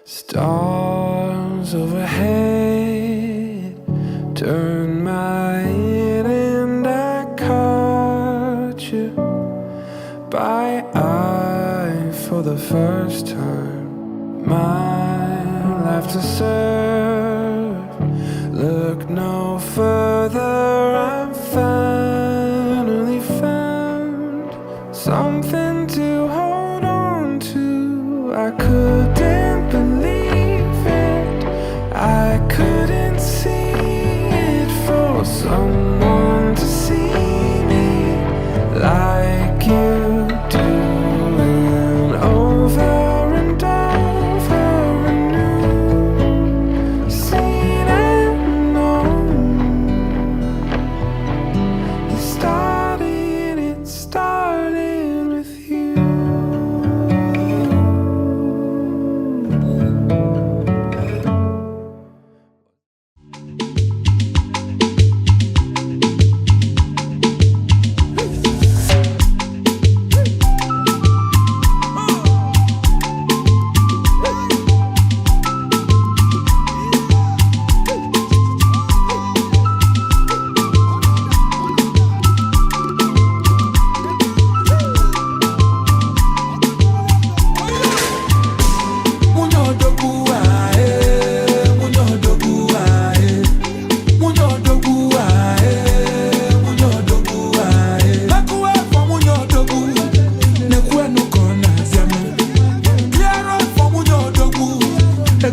Stars overhead turn my head and I caught you by eye for the first time. My life to serve, look no further, I'm finally found something to hold on to. I couldn't believe it, I couldn't see it, for someone to see me like you do, and over and over anew, seen and known. It started with you.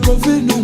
Governor